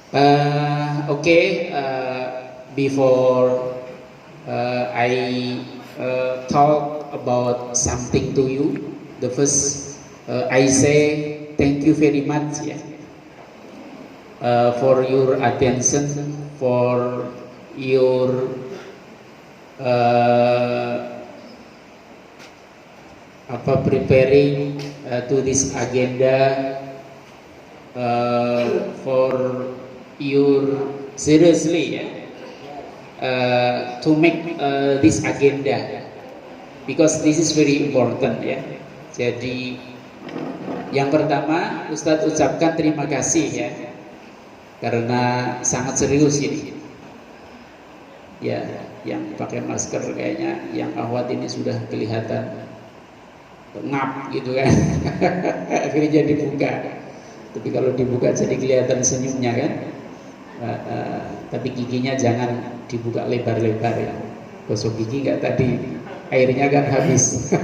Okay, before I talk about something to you, the first I say thank you very much, yeah, for your attention, for your preparing to this agenda, for your seriously, yeah, to make this agenda, because this is very important, ya. Jadi yang pertama Ustadz ucapkan terima kasih, ya, karena sangat serius ini, ya. Yang pakai masker kayaknya yang awat ini sudah kelihatan ngap gitu kan. Akhirnya dibuka, tapi kalau dibuka jadi kelihatan senyumnya kan. Tapi giginya jangan dibuka lebar-lebar, ya. Gosok gigi nggak tadi, airnya kan habis.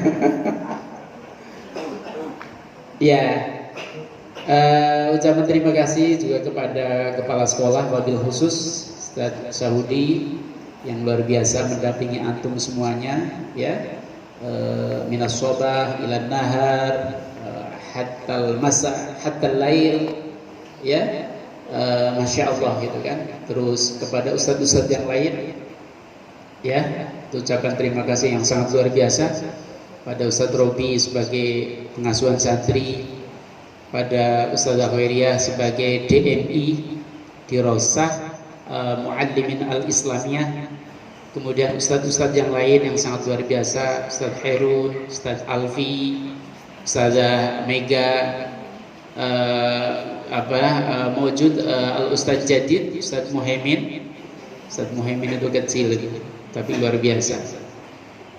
Ya, ucapan terima kasih juga kepada kepala sekolah wabil khusus Ustadz Sahudi yang luar biasa mendampingi antum semuanya, ya. Minas sobah ilan nahar, hatal masa hatal lail, ya. Masya Allah gitu kan. Terus kepada ustadz-ustadz yang lain, ya, ucapan terima kasih yang sangat luar biasa pada Ustadz Robi sebagai pengasuhan santri, pada Ustadzah Khairiyah sebagai DMI di Rosah Muallimin Al-Islamiyah, kemudian ustadz-ustadz yang lain yang sangat luar biasa, Ustadz Khairun, Ustadz Alfi, Ustadzah Mega, Mawjud Al-Ustadz Jadid, Ustadz Muhaimin. Ustadz Muhaimin itu kecil gitu, tapi luar biasa.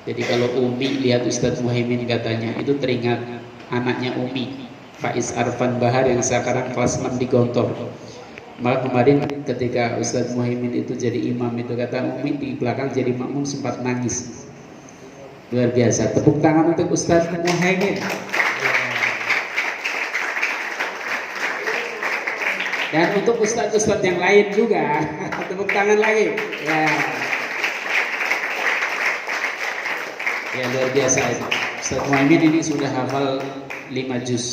Jadi kalau Umi lihat Ustadz Muhaimin katanya itu teringat anaknya Umi, Faiz Arfan Bahar yang sekarang kelas 6 di Gontor. Malah kemarin ketika Ustadz Muhaimin itu jadi imam, itu kata Umi di belakang jadi makmum sempat nangis. Luar biasa. Tepuk tangan untuk Ustadz Muhaimin. Dan untuk ustadz-ustadz yang lain juga, tepuk tangan lagi. Ya, ya luar biasa. Ustadz Muhaimin ini sudah hafal 5 juz.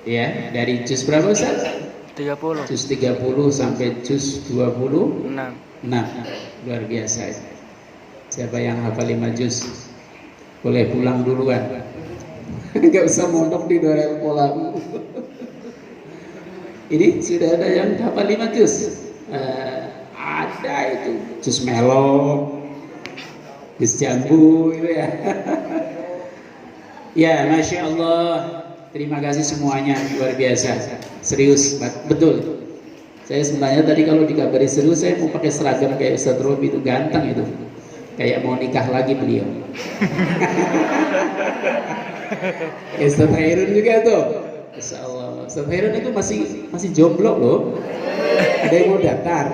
Ya, dari juz berapa Ustadz? 30. Juz 30 sampai juz 26. Luar biasa. Siapa yang hafal 5 juz boleh pulang duluan. Enggak usah mondok di Darul Kolam. Ini sudah ada yang hafal 5 juz. Ada itu juz melon, juz jambu itu ya. Ya, Masya Allah. Terima kasih semuanya, luar biasa. Serius, betul. Saya sebenarnya tadi kalau dikabari serius, saya mau pakai seragam kayak Ustadz Robi, itu ganteng itu. Kayak mau nikah lagi beliau. Ustadz Khairun juga tuh. Masya Allah. Ustadz Khairun itu masih jomblo loh. Ada yang mau daftar.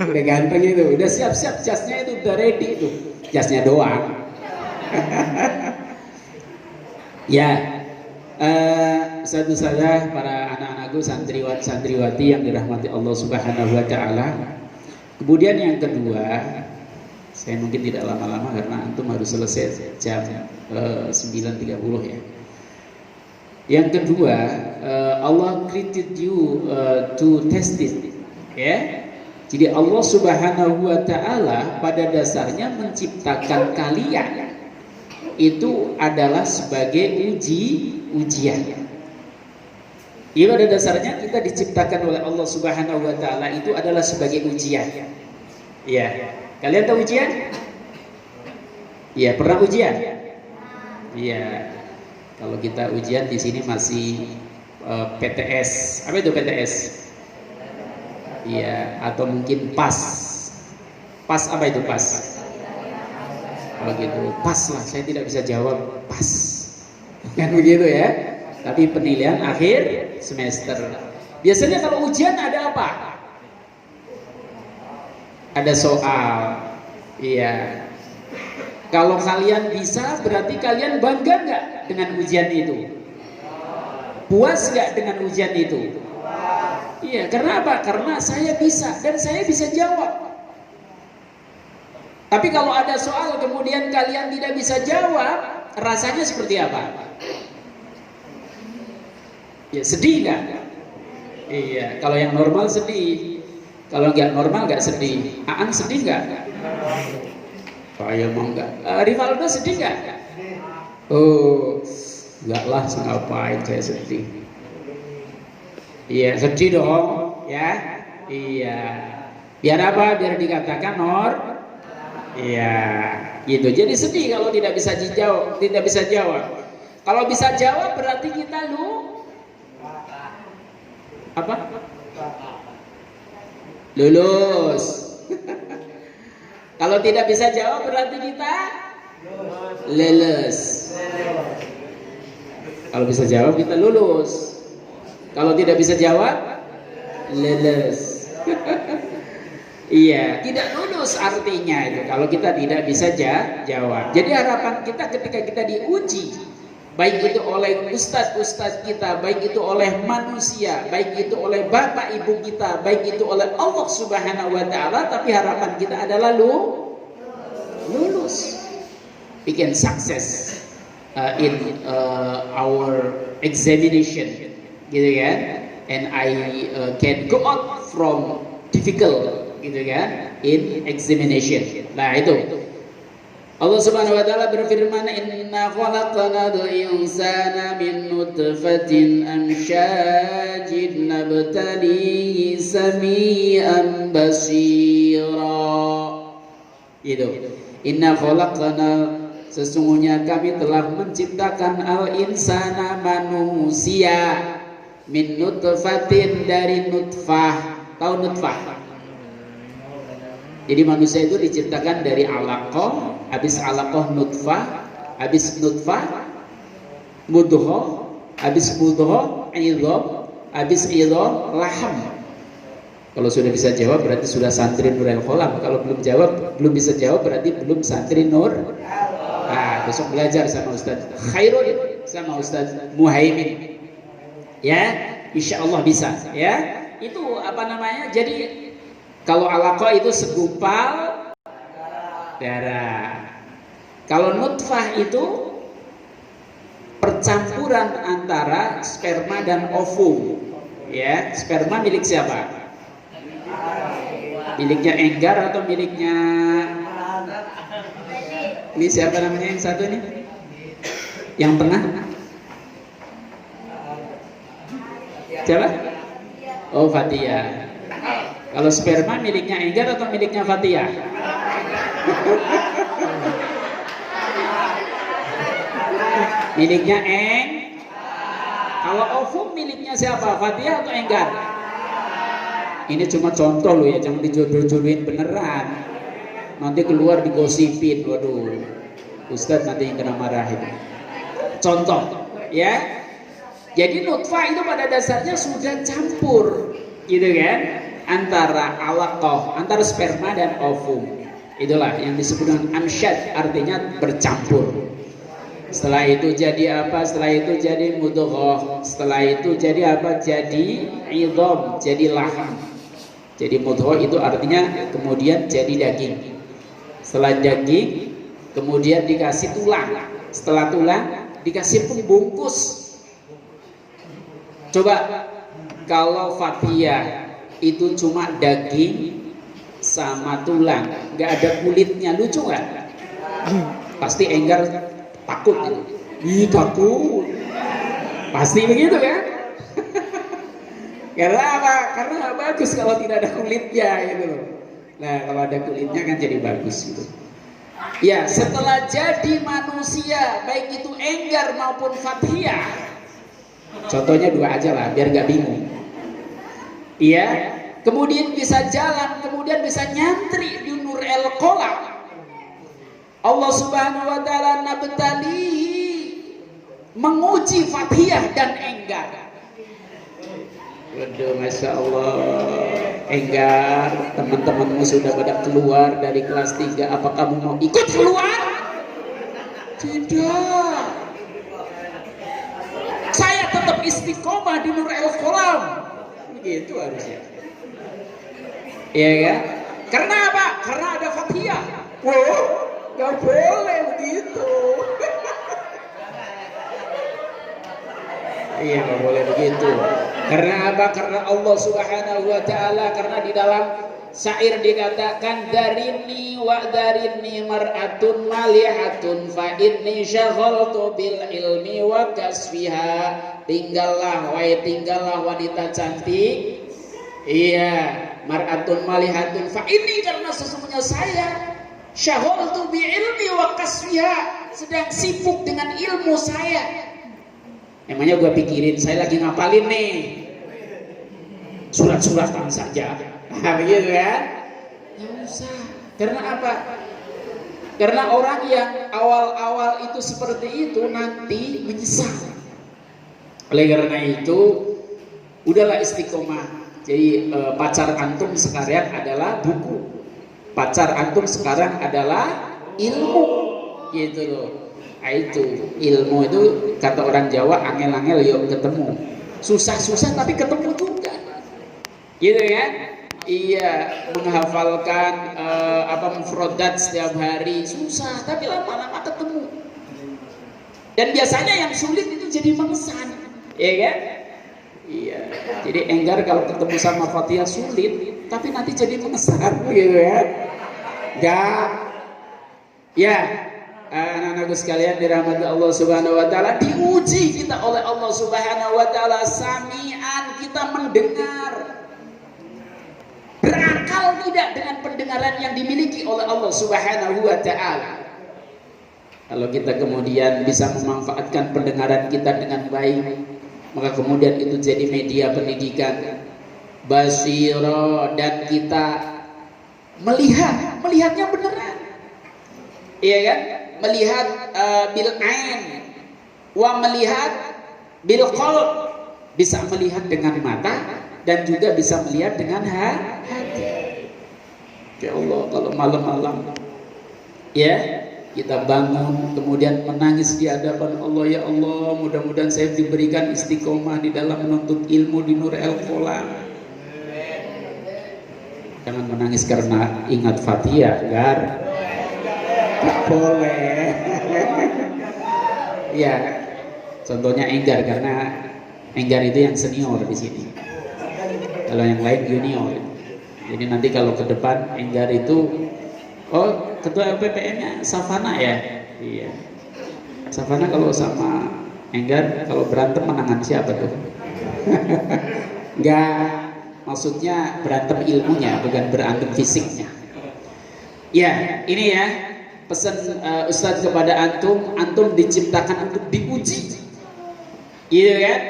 Udah ganteng itu, udah siap-siap, jasnya itu udah ready itu. Jasnya doang. Ya, satu saja para anak-anakku santriwati yang dirahmati Allah Subhanahu wa taala. Kemudian yang kedua, saya mungkin tidak lama-lama karena antum harus selesai jam 9.30 ya. Yang kedua, Allah created you to test it, ya. Jadi Allah Subhanahu wa taala pada dasarnya menciptakan kalian itu adalah sebagai ujian. Iya, pada dasarnya kita diciptakan oleh Allah Subhanahu wa taala itu adalah sebagai ujian. Iya. Kalian tahu ujian? Iya, pernah ujian? Iya. Kalau kita ujian di sini masih PTS. Apa itu PTS? Iya, atau mungkin PAS. PAS apa itu PAS? Kalau gitu, pas lah, saya tidak bisa jawab pas. Kan begitu ya. Tapi penilaian akhir semester. Biasanya kalau ujian ada apa? Ada soal. Iya. Kalau kalian bisa, berarti kalian bangga nggak dengan ujian itu? Puas nggak dengan ujian itu? Iya, karena apa? Karena saya bisa dan saya bisa jawab. Tapi kalau ada soal kemudian kalian tidak bisa jawab, rasanya seperti apa? Ya sedih nggak? Iya, kalau yang normal sedih. Kalau nggak normal nggak sedih. Aan sedih nggak? Saya mau nggak. Rivaldo sedih nggak? Oh, nggak lah, ngapain saya sedih? Iya, sedih dong, ya. Iya. Biar apa? Biar dikatakan iya, gitu. Jadi sedih kalau tidak bisa dijawab, tidak bisa jawab. Kalau bisa jawab berarti kita apa? Lulus. Kalau tidak bisa jawab berarti kita lulus. Kalau bisa jawab kita lulus. Kalau tidak bisa jawab lulus. Iya, tidak lulus artinya itu kalau kita tidak bisa jawab. Jadi harapan kita ketika kita diuji, baik itu oleh ustadz kita, baik itu oleh manusia, baik itu oleh bapak ibu kita, baik itu oleh Allah Subhanahu wa taala, tapi harapan kita adalah lulus. We can success in our examination, gitu kan? And I can go out from difficult, gitu kan? In examination. Nah itu. Allah Subhanahu wa taala berfirman, "Inna khalaqnal insana min nutfatin amsyajin nabtalihi sami'an basira." Itu. Inna khalaqna, sesungguhnya kami telah menciptakan al-insana, manusia, min nutfatin, dari nutfah. Tahu nutfah? Jadi manusia itu diciptakan dari alaqah, habis alaqah nutfah, habis nutfah mudghah, habis mudghah idham, habis idham laham. Kalau sudah bisa jawab berarti sudah santri Nurul Qalam. Kalau belum belum bisa jawab berarti belum santri Nur. Nah, besok belajar sama Ustaz Khairul, sama Ustaz Muhaimin. Ya, insya Allah bisa. Ya, itu apa namanya? Jadi kalau alaqah itu segumpal darah. Kalau nutfah itu percampuran antara sperma dan ovum. Ya, sperma milik siapa? Miliknya Enggar atau miliknya ini siapa namanya yang satu nih? Yang tengah? Siapa? Oh, Fatia. Kalau sperma miliknya Enggar atau miliknya Fatia? Miliknya Kalau ovum miliknya siapa? Fatia atau Enggar? Ini cuma contoh loh ya, jangan dijodoh-jodohin beneran. Nanti keluar digosipin, waduh. Ustadz nanti yang kena marahin. Contoh, ya. Jadi nutfah itu pada dasarnya sudah campur, gitu kan? Antara alaqah, antara sperma dan ovum. Itulah yang disebut dengan amsyad, artinya bercampur. Setelah itu jadi apa? Setelah itu jadi mudghah. Setelah itu jadi apa? Jadi idham, jadi laham. Jadi mudghah itu artinya kemudian jadi daging. Setelah daging kemudian dikasih tulang. Setelah tulang dikasih pembungkus. Coba kalau Fathia itu cuma daging sama tulang, nggak ada kulitnya, lucu nggak? Pasti Enggar takut gitu. Ih, takut. Pasti begitu kan? Karena apa? Karena gak bagus kalau tidak ada kulitnya gitu loh. Nah, kalau ada kulitnya kan jadi bagus gitu. Ya, setelah jadi manusia, baik itu Enggar maupun Fathia, contohnya dua aja lah, biar gak bingung. Iya, kemudian bisa jalan, kemudian bisa nyantri di Nurul Qalam. Allah Subhanahu wa taala nabtalihi, menguji Fathia dan Enggar. Waduh, Masya Allah. Enggar, teman-temanmu sudah pada keluar dari kelas 3. Apa kamu mau ikut keluar? Tidak. Saya tetap istiqomah di Nurul Qalam. gitu harusnya. Iya kan? Karena apa? Karena ada Fatihah. Wow, nggak boleh begitu. Iya, nggak boleh begitu. Karena apa? Karena Allah Subhanahu wa taala, karena di dalam syair dikatakan darini wa darini mar'atun malihatun fa inni syaghaltu bil ilmi wa kasfiha. Tinggallah wanita cantik. Iya, mar'atun malihatun fa inni, karena sesungguhnya saya syaghaltu bil ilmi wa kasfiha, sedang sibuk dengan ilmu saya. Emangnya gue pikirin saya lagi ngapalin nih surat-suratan saja, begitu kan? Nggak usah. Karena apa? Karena orang yang awal-awal itu seperti itu nanti menyesal. Oleh karena itu, udahlah istiqomah. Jadi pacar antum sekarang adalah buku. Pacar antum sekarang adalah ilmu, gitu loh. Nah, itu ilmu itu kata orang Jawa angel-angel yuk ketemu, susah-susah tapi ketemu juga, gitu kan? Iya, menghafalkan mufradat setiap hari susah tapi lama-lama ketemu. Dan biasanya yang sulit itu jadi mengesan, ya kan? Iya, jadi enggar kalau ketemu sama Fatihah sulit tapi nanti jadi mengesan, gitu kan? Enggak, ya. Anak-anakku sekalian dirahmati Allah Subhanahu wa taala, diuji kita oleh Allah Subhanahu wa taala, sami'an, kita mendengar. Berakal tidak dengan pendengaran yang dimiliki oleh Allah Subhanahu wa taala. Kalau kita kemudian bisa memanfaatkan pendengaran kita dengan baik, maka kemudian itu jadi media pendidikan, basira, dan kita melihatnya beneran. Iya kan? Melihat bil ain wa melihat bil qalb, bisa melihat dengan mata dan juga bisa melihat dengan hati. Ya Allah, kalau malam-malam ya kita bangun kemudian menangis di hadapan Allah, ya Allah, mudah-mudahan saya diberikan istiqomah di dalam menuntut ilmu di Nur Al-Qalam. Jangan menangis karena ingat Fatihah, Gar. Tak boleh. Ya, contohnya Enggar, karena Enggar itu yang senior di sini. Kalau yang lain junior. Jadi nanti kalau ke depan Enggar itu, oh ketua LPPM-nya Savana ya. Iya. Savana kalau sama Enggar kalau berantem menangan siapa tuh? Enggak, maksudnya berantem ilmunya bukan berantem fisiknya. Ya, ini ya. Pesan Ustadz kepada antum diciptakan untuk diuji, gitu kan?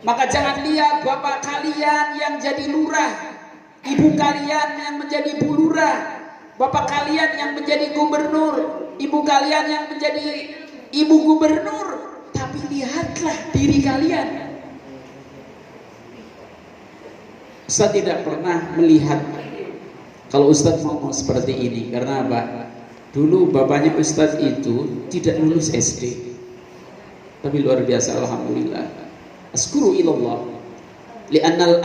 Maka jangan lihat bapak kalian yang jadi lurah, ibu kalian yang menjadi bu lurah, bapak kalian yang menjadi gubernur, ibu kalian yang menjadi ibu gubernur, tapi lihatlah diri kalian. Ustadz tidak pernah melihat kalau Ustadz mau seperti ini, karena apa? Dulu bapaknya Ustadz itu tidak lulus SD, tapi luar biasa, alhamdulillah. Askuru ilallah, li'annal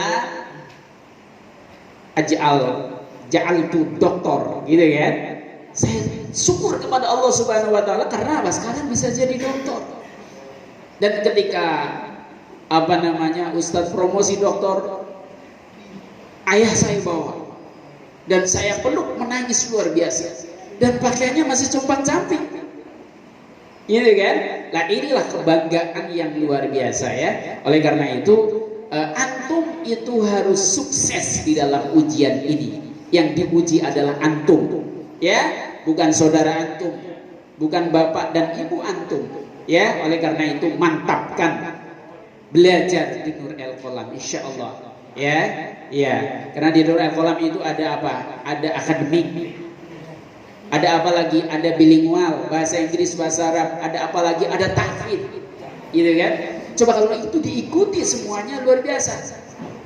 ja'altu doktor, gitu kan? Saya syukur kepada Allah Subhanahu wa taala karena apa? Sekarang bisa jadi doktor. Dan ketika Ustadz promosi doktor, ayah saya bawa dan saya peluk, menangis luar biasa. Dan pakaiannya masih compang-camping, gitu kan? Nah, inilah kebanggaan yang luar biasa ya. Oleh karena itu antum itu harus sukses di dalam ujian ini. Yang diuji adalah antum, ya, bukan saudara antum, bukan bapak dan ibu antum, ya. Oleh karena itu mantapkan belajar di Nur Al-Qalam, insya Allah, ya, ya. Karena di Nur Al-Qalam itu ada apa? Ada akademik. Ada apa lagi? Ada bilingual, bahasa Inggris, bahasa Arab. Ada apa lagi? Ada tahfidz, gitu kan? Coba kalau itu diikuti semuanya luar biasa.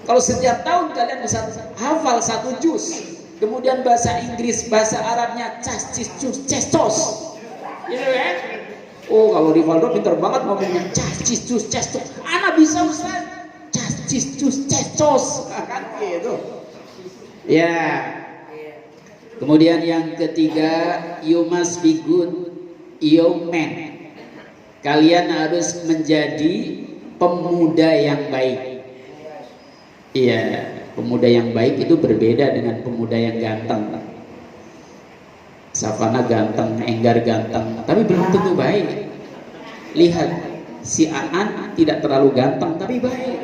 Kalau setiap tahun kalian bisa hafal 1 juz, kemudian bahasa Inggris, bahasa Arabnya cestos, gitu kan? Oh, kalau Rivaldo pintar banget ngomongnya cestos. Anak bisa Ustaz, cacis cus cecos kan gitu ya. Kemudian yang ketiga, you must be good young man. Kalian harus menjadi pemuda yang baik. Iya, pemuda yang baik itu berbeda dengan pemuda yang ganteng. Savana ganteng, Enggar ganteng, tapi belum tentu baik. Lihat, si Aan tidak terlalu ganteng tapi baik.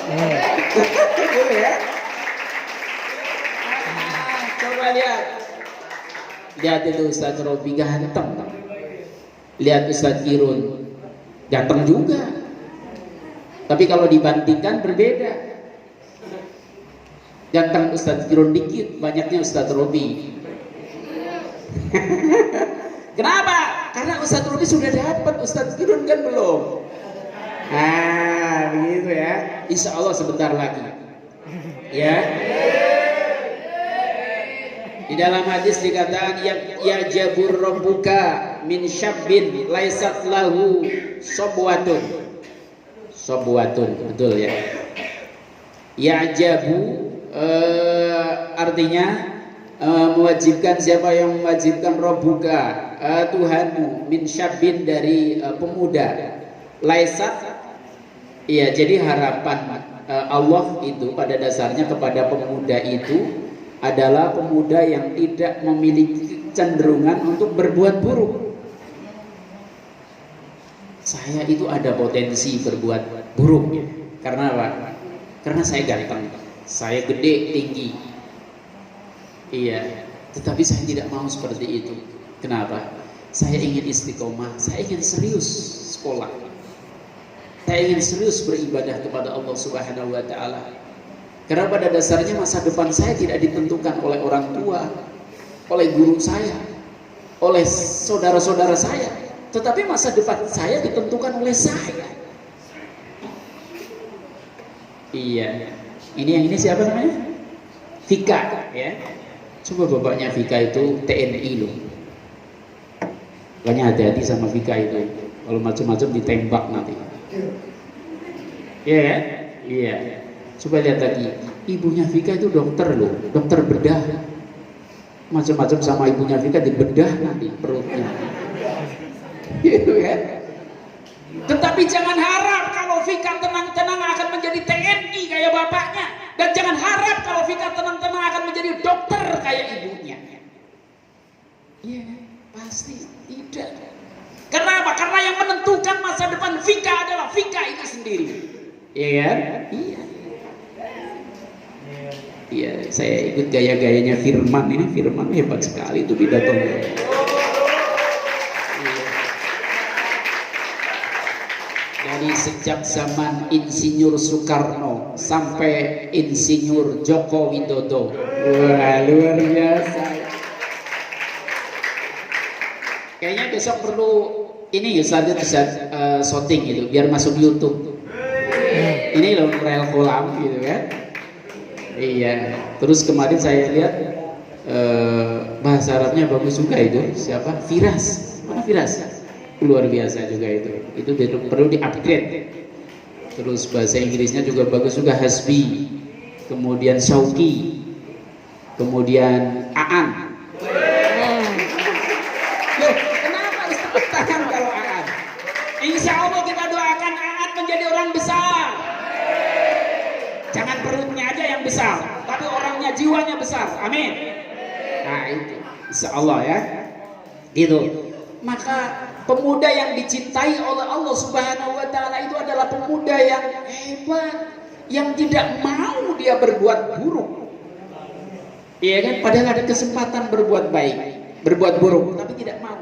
Boleh ya? Coba lihat itu Ustaz Robi ganteng. Lihat Ustaz Kirun ganteng juga. Tapi kalau dibandingkan berbeda. Ganteng Ustaz Kirun dikit, banyaknya Ustaz Robi. Kenapa? Karena Ustaz Robi sudah dapat, Ustaz Kirun kan belum. Nah, begitu ya. Insya Allah sebentar lagi. Ya. Di dalam hadis dikatakan ya jabur rabbuka min syabbin laisat lahu sobwatun. Sobwatun, betul ya. Ya jabu artinya mewajibkan, siapa yang mewajibkan rabbuka Tuhanmu min syabbin dari pemuda laisat. Iya, jadi harapan Allah itu pada dasarnya kepada pemuda itu adalah pemuda yang tidak memiliki kecenderungan untuk berbuat buruk. Saya itu ada potensi berbuat buruk ya. Karena apa? Karena saya ganteng, saya gede, tinggi. Iya, tetapi saya tidak mau seperti itu. Kenapa? Saya ingin istiqomah, saya ingin serius sekolah. Saya ingin serius beribadah kepada Allah Subhanahu wa taala. Karena pada dasarnya masa depan saya tidak ditentukan oleh orang tua, oleh guru saya, oleh saudara-saudara saya, tetapi masa depan saya ditentukan oleh saya. Iya. Ini siapa namanya? Vika ya. Coba bapaknya Vika itu TNI loh. Makanya hati-hati sama Vika itu. Kalau macam-macam ditembak nanti. Iya kan? Iya. Coba lihat lagi, ibunya Vika itu dokter loh, dokter bedah. Macam-macam sama ibunya Vika dibedah nanti perutnya. Gitu kan? Tetapi jangan harap kalau Vika tenang-tenang akan menjadi TNI kayak bapaknya, dan jangan harap kalau Vika tenang-tenang akan menjadi dokter kayak ibunya. Iya, pasti tidak. Kenapa? Karena yang menentukan masa depan Vika adalah Vika itu sendiri. Iya kan? Iya. Iya, saya ikut gaya-gayanya Firman ini. Firman hebat sekali itu pidatonya. Dari sejak zaman Insinyur Soekarno sampai Insinyur Joko Widodo. Wah, luar biasa. Kayaknya besok perlu ini Ustaz shooting gitu biar masuk YouTube. Ini loh rel kolam gitu kan. Iya. Terus kemarin saya lihat bahasa Arabnya bagus juga itu. Siapa? Firas. Mana Firas? Luar biasa juga itu. Itu perlu di-upgrade. Terus bahasa Inggrisnya juga bagus juga, Hasbi. Kemudian Syauqi. Kemudian Aan. Loh, kenapa tepuk tangan kalau Aan? Insya Allah kita doakan Aan menjadi orang besar. Jangan perutnya aja yang besar, tapi orangnya, jiwanya besar. Amin. Nah itu, insya Allah ya. Gitu. Maka pemuda yang dicintai oleh Allah Subhanahu wa taala itu adalah pemuda yang hebat, yang tidak mau dia berbuat buruk. Iya kan? Padahal ada kesempatan berbuat baik, berbuat buruk, tapi tidak mau.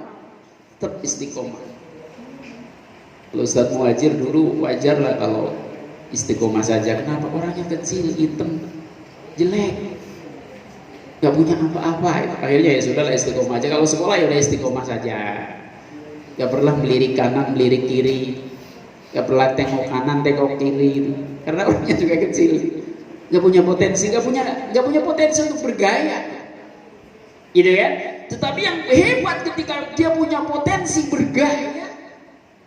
Tetap istiqomah. Kalau Ustaz Muhajir dulu wajar lah kalau istiqomah saja. Kenapa? Orangnya kecil, hitam, jelek, gak punya apa-apa. Akhirnya ya sudahlah istiqomah aja. Kalau sekolah ya udah istiqomah saja. Gak pernah melirik kanan, melirik kiri. Gak pernah tengok kanan, tengok kiri. Karena orangnya juga kecil. Gak punya potensi, gak punya potensi untuk bergaya. Gitu kan? Tetapi yang hebat ketika dia punya potensi bergaya,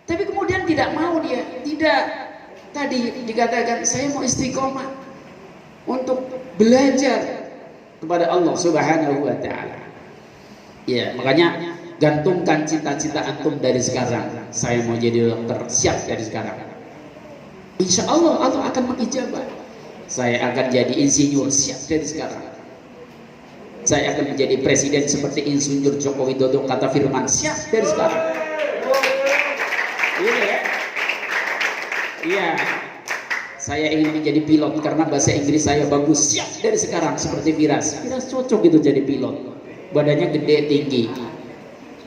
tapi kemudian tidak mau dia, tadi dikatakan saya mau istiqomah untuk belajar kepada Allah Subhanahu wa taala. Ya, makanya gantungkan cita-cita antum dari sekarang. Saya mau jadi dokter, siap dari sekarang. Insya Allah Allah akan mengijabah. Saya akan jadi insinyur, siap dari sekarang. Saya akan menjadi presiden seperti Insinyur Joko Widodo, kata Firman, siap dari sekarang. Iya ya. Iya. Saya ingin menjadi pilot karena bahasa Inggris saya bagus, siap dari sekarang seperti Firas. Firas cocok itu jadi pilot. Badannya gede, tinggi.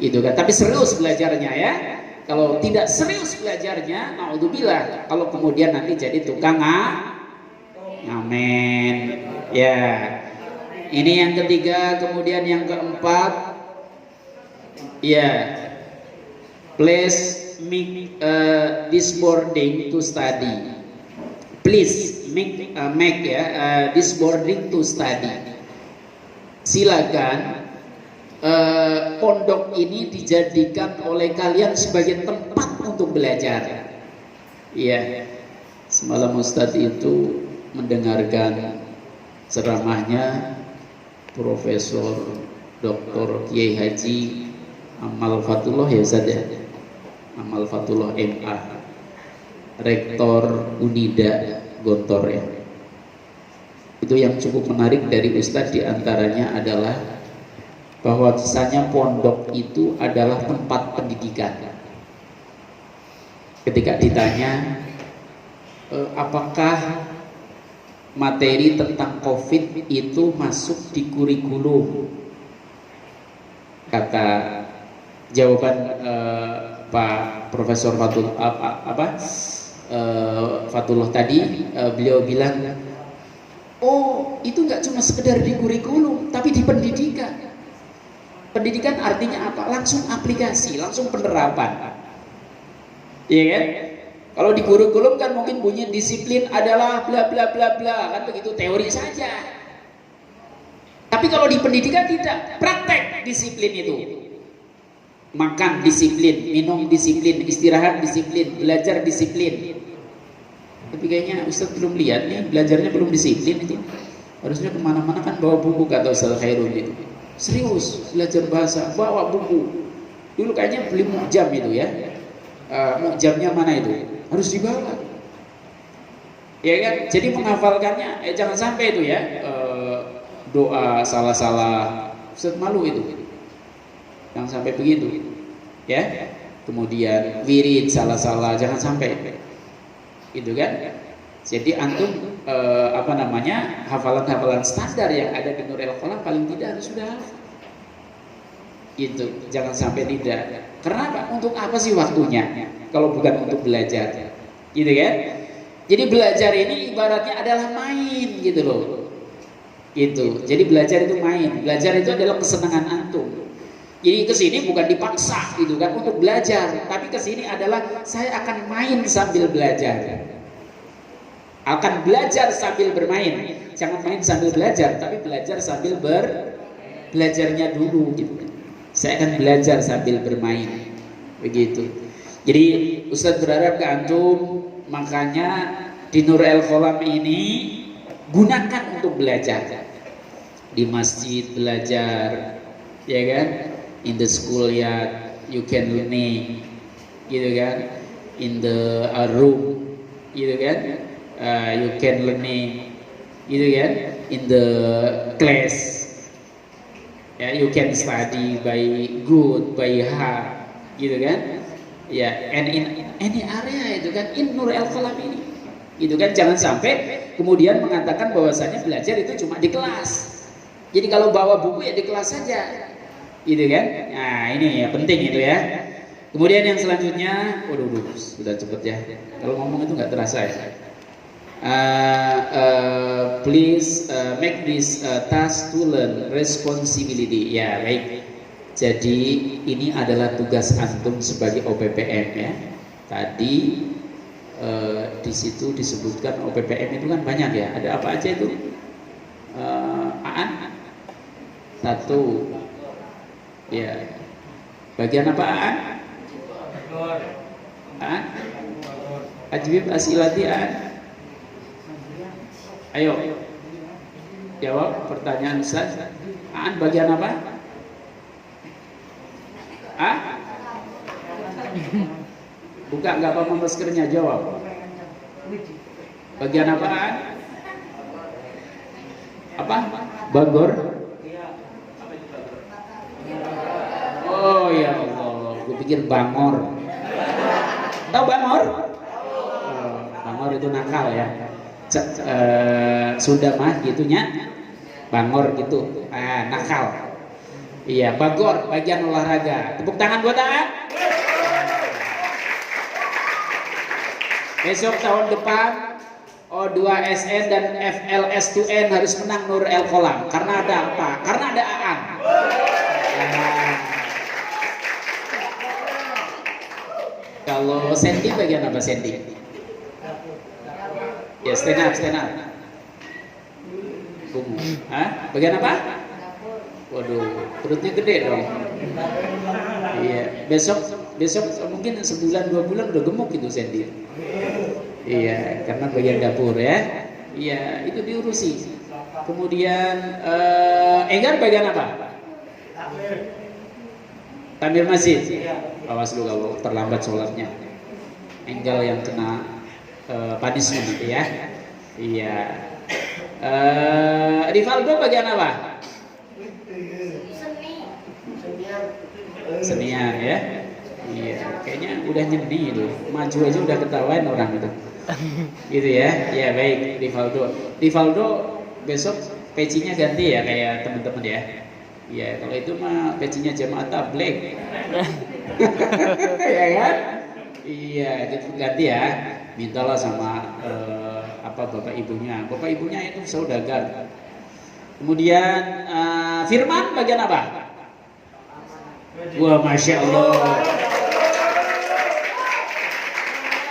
Itu kan, tapi serius belajarnya ya. Kalau tidak serius belajarnya, naudzubillah, kalau kemudian nanti jadi tukang ngamen. Ya. Ini yang ketiga, kemudian yang keempat, ya. Please make this boarding to study. Please make this boarding to study. Silakan pondok ini dijadikan oleh kalian sebagai tempat untuk belajar. Iya. Semalam Ustadz itu mendengarkan ceramahnya Profesor Dr. Kiai Haji Amal Fatullah ya Ustadz ya. Amal Fatullah MA, Rektor Unida Gontor ya. Itu yang cukup menarik dari Ustadz diantaranya adalah bahwa kisahnya pondok itu adalah tempat pendidikan. Ketika ditanya apakah materi tentang COVID itu masuk di kurikulum, kata jawaban Pak Profesor Fatullah tadi, beliau bilang, oh itu nggak cuma sekedar di kurikulum, tapi di pendidikan. Pendidikan artinya apa? Langsung aplikasi, langsung penerapan. Iya kan? Kalau di kurikulum kan mungkin bunyi disiplin adalah bla bla bla bla, kan begitu teori saja. Tapi kalau di pendidikan tidak, praktek disiplin itu. Makan disiplin, minum disiplin, istirahat disiplin, belajar disiplin. Tapi kayaknya Ustadz belum lihat nih, belajarnya belum disiplin itu. Harusnya kemana-mana kan bawa buku, kata Ustadz Khairul itu. Serius belajar bahasa, bawa buku. Dulu kayaknya beli mukjam itu ya. Mukjamnya mana itu? Harus dibawa. Ya kan? Jadi menghafalkannya jangan sampai itu ya. Doa salah-salah, Ustadz malu itu. Jangan sampai begitu. Ya. Kemudian wirid salah-salah, jangan sampai. Itu kan? Jadi antum hafalan-hafalan standar yang ada di Nurul Qalam paling tidak harus sudah hafal. Itu jangan sampai tidak. Kenapa? Untuk apa sih waktunya? Kalau bukan untuk belajar, gitu kan? Jadi belajar ini ibaratnya adalah main, gitu loh. Gitu. Jadi belajar itu main. Belajar itu adalah kesenangan antum. Jadi kesini bukan dipaksa, gitu kan, untuk belajar. Tapi kesini adalah saya akan main sambil belajar. Akan belajar sambil bermain. Jangan main sambil belajar, tapi belajar sambil belajarnya dulu gitu. Saya akan belajar sambil bermain. Begitu. Jadi Ustadz berharap ke antum, makanya di Nurul Qalam ini gunakan untuk belajar. Di masjid belajar, ya kan? In the school yard you can learning, gitu kan? In the room, gitu kan? You can learning, gitu kan? In the class, ya, you can study by good, by hard, gitu kan? Ya, and in any area itu kan, in Nurul Qalam ini, gitu kan? Jangan sampai kemudian mengatakan bahwasanya belajar itu cuma di kelas. Jadi kalau bawa buku ya di kelas saja, gitu kan? Nah ini ya penting itu ya. Kemudian yang selanjutnya, waduh, sudah cepet ya. Kalau ngomong itu nggak terasa ya. Please make this task to learn responsibility. Ya baik. Jadi ini adalah tugas antum sebagai OPPM ya. Tadi di situ disebutkan OPPM itu kan banyak ya. Ada apa aja itu? Aan? Satu. Ya. Bagian apa Aan? Aan? Ajib asilati an. Ayo jawab pertanyaan Ustaz. An bagian apa? Ah? Buka nggak apa-apa maskernya, jawab. Bagian apaan? Apa? Bagor? Oh ya Allah, gue pikir bangor. Tahu bangor? Bangor itu nakal ya. Sunda mah gitunya. Bangor gitu, nakal. Iya, bagor bagian olahraga. Tepuk tangan buat Aan. Besok tahun depan O2SN dan FLS2N harus menang Nur El Kolam. Karena ada apa? Karena ada Aan. Kalau Sandy bagian apa Sandy? Ya stand up. Hah? Bagian apa? Waduh, perutnya gede dong. Iya, besok mungkin sebulan 2 bulan udah gemuk itu Sandy. Iya, karena bagian dapur ya. Iya, itu diurusi. Kemudian Enggar bagian apa? Takmir masjid. Awas lu kalau terlambat sholatnya. Enggal yang kena punishment nanti ya. Iya. Rivaldo bagian apa? Senian ya. Iya, kayaknya udah nyeni itu. Maju aja udah ketahuan orang itu. Gitu ya. Ya baik, Rivaldo besok pecinya ganti ya kayak teman-teman ya. Iya, kalau itu mah pecinya jamaah tabligh. Ya kan? Iya, gitu ganti ya. Mintalah sama bapak ibunya. Bapak ibunya itu saudagar. Kemudian Firman bagian apa? Wah, masya Allah.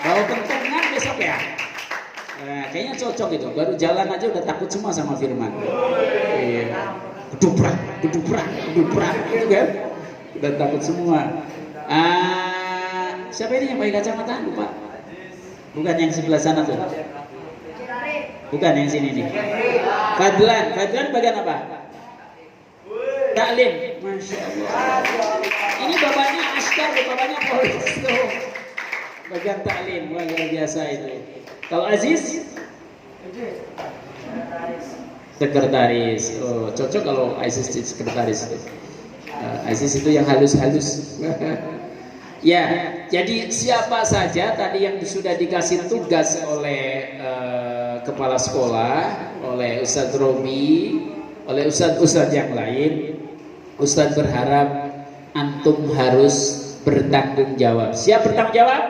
Bawa pentungan besok ya. Kayaknya cocok itu. Baru jalan aja udah takut semua sama Firman. Iya. Geduprak gitu kan. Udah takut semua. Siapa ini yang pakai kacamata? Lupa. Bukan yang sebelah sana tuh. Bukan yang sini nih. Fadlan bagian apa? Taklim. Masya Allah. Ini bapaknya askar, bapaknya polis tuh. Bagian taklim, wah luar biasa itu. Kalau Aziz? Sekretaris. Oh, cocok kalau Aziz sekretaris. Aziz itu yang halus-halus. Ya, jadi siapa saja tadi yang sudah dikasih tugas oleh kepala sekolah, oleh Ustadz Robi, oleh Ustadz yang lain, Ustadz berharap antum harus bertanggung jawab. Siap bertanggung jawab?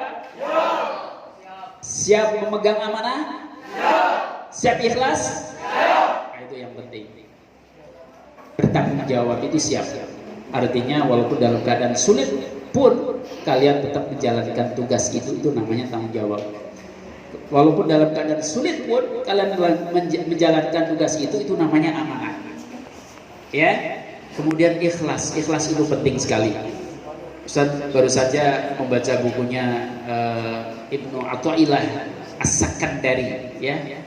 Siap memegang amanah? Siap ikhlas? Nah, itu yang penting. Bertanggung jawab itu siap. Artinya walaupun dalam keadaan sulit pun kalian tetap menjalankan tugas itu namanya tanggung jawab. Walaupun dalam keadaan sulit pun kalian menjalankan tugas itu namanya amanah. Ya. Kemudian ikhlas itu penting sekali. Ustaz baru saja membaca bukunya Ibnu Athaillah As-Sakandari ya.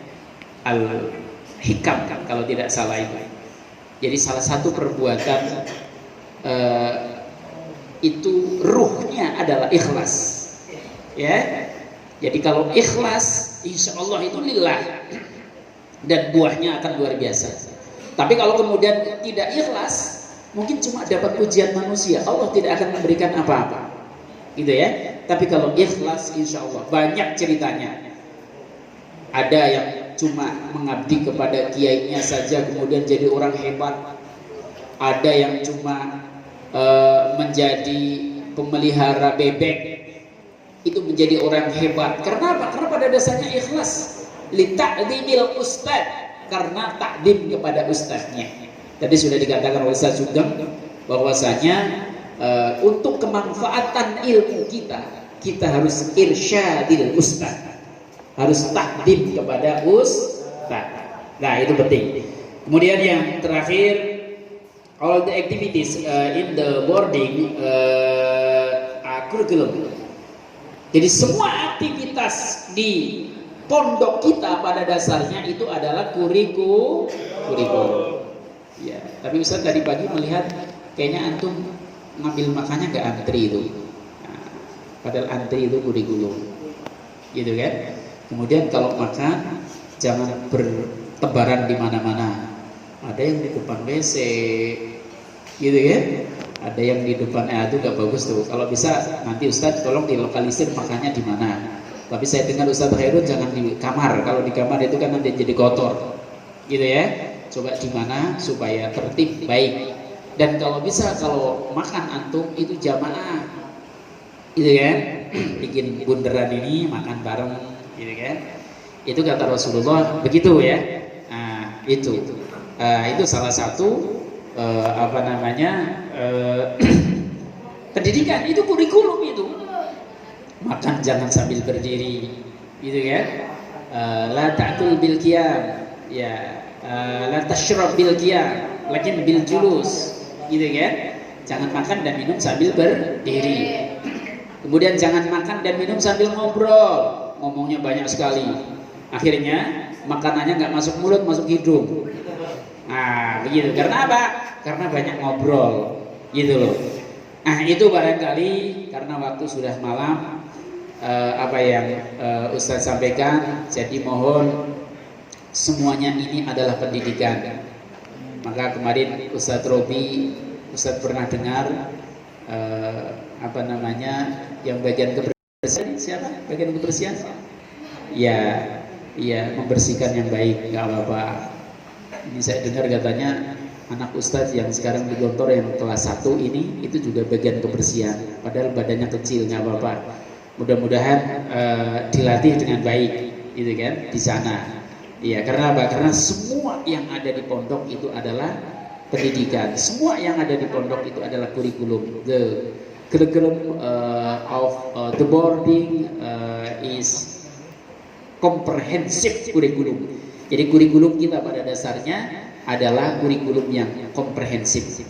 Al-Hikam kalau tidak salah itu. Jadi salah satu perbuatan itu ruhnya adalah ikhlas. Ya. Jadi kalau ikhlas insya Allah itu lillah dan buahnya akan luar biasa. Tapi kalau kemudian tidak ikhlas, mungkin cuma dapat pujian manusia, Allah tidak akan memberikan apa-apa, gitu ya. Tapi kalau ikhlas, insya Allah banyak ceritanya. Ada yang cuma mengabdi kepada kiainya saja, kemudian jadi orang hebat. Ada yang cuma menjadi pemelihara bebek, itu menjadi orang hebat. Karena apa? Karena pada dasarnya ikhlas. Li ta'dimil ustad, karena takdim kepada ustadznya. Tadi sudah dikatakan oleh Ustaz Sugeng bahwasanya untuk kemanfaatan ilmu kita harus irsyadil ustaz, harus takdim kepada ustaz. Nah itu penting. Kemudian yang terakhir, all the activities in the boarding curriculum Jadi semua aktivitas di pondok kita pada dasarnya itu adalah kurikulum. Ya, tapi Ustaz tadi pagi melihat kayaknya antum ngambil makannya nggak antri itu. Nah, padahal antri itu kurikulum, gitu kan? Kemudian kalau makan jangan bertebaran di mana-mana. Ada yang di depan WC, gitu kan? Ada yang di depan itu gak bagus tuh. Kalau bisa nanti Ustaz tolong dilokalisir makannya di mana. Tapi saya dengar Ustaz Khairun jangan di kamar. Kalau di kamar itu kan nanti jadi kotor, gitu ya. Coba di mana supaya tertib baik. Dan kalau bisa kalau makan antum itu jamaah, gitu kan? Bikin bunderan ini makan bareng, gitu kan? Itu kata Rasulullah begitu ya. Nah, itu salah satu pendidikan, itu kurikulum itu. Makan jangan sambil berdiri, gitu kan? La ta'kul bil qiyam, ya. La tashrab bil qiyam, lakin bil julus, gitu kan? Jangan makan dan minum sambil berdiri. Kemudian jangan makan dan minum sambil ngobrol, ngomongnya banyak sekali. Akhirnya makanannya nggak masuk mulut, masuk hidung. Nah, begitu. Karena apa? Karena banyak ngobrol, gitu loh. Nah, itu barangkali karena waktu sudah malam, apa yang Ustaz sampaikan. Jadi mohon semuanya ini adalah pendidikan. Maka kemarin Ustaz Robi, Ustaz pernah dengar yang bagian kebersihan, siapa? Bagian kebersihan? Ya, membersihkan yang baik, nggak apa-apa. Ini saya dengar katanya anak Ustadz yang sekarang di Gontor yang kelas 1 ini itu juga bagian kebersihan, padahal badannya kecil, nggak apa-apa. Mudah-mudahan dilatih dengan baik, gitu kan, di sana. Iya, karena apa? Karena semua yang ada di pondok itu adalah pendidikan. Semua yang ada di pondok itu adalah kurikulum. The curriculum of the boarding is comprehensive kurikulum. Jadi kurikulum kita pada dasarnya adalah kurikulum yang komprehensif.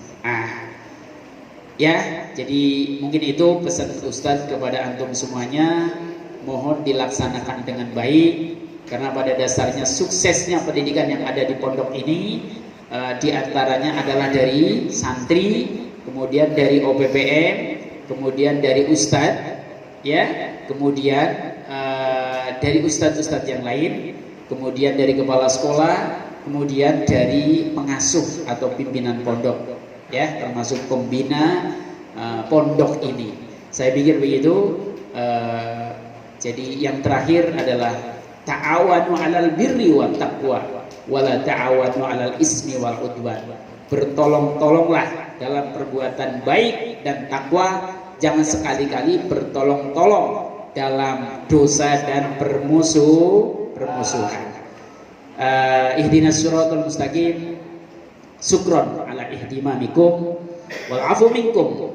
Ya, jadi mungkin itu pesan Ustadz kepada antum semuanya. Mohon dilaksanakan dengan baik, karena pada dasarnya suksesnya pendidikan yang ada di pondok ini diantaranya adalah dari santri, kemudian dari OPPM, kemudian dari Ustadz, ya, kemudian dari ustadz-ustadz yang lain, kemudian dari kepala sekolah, kemudian dari pengasuh atau pimpinan pondok, ya, termasuk pembina pondok ini. Saya pikir begitu. Jadi yang terakhir adalah ta'awanu 'alal birri wat taqwa wala ta'awanu 'alal ismi wal udwan. Bertolong-tolonglah dalam perbuatan baik dan takwa, jangan sekali-kali bertolong-tolong dalam dosa dan permusuhan. Ihdinas siratal mustaqim. Syukron ala ihtimamikum wal afu minkum.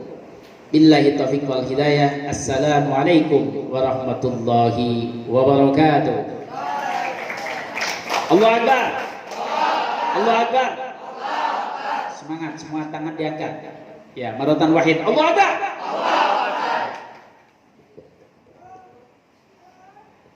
Billahi taufiq wal hidayah. Assalamualaikum warahmatullahi wabarakatuh. Allahu Akbar. Allahu Akbar. Semangat, semua tangan diangkat. Ya, marotan wahid. Allahu Akbar.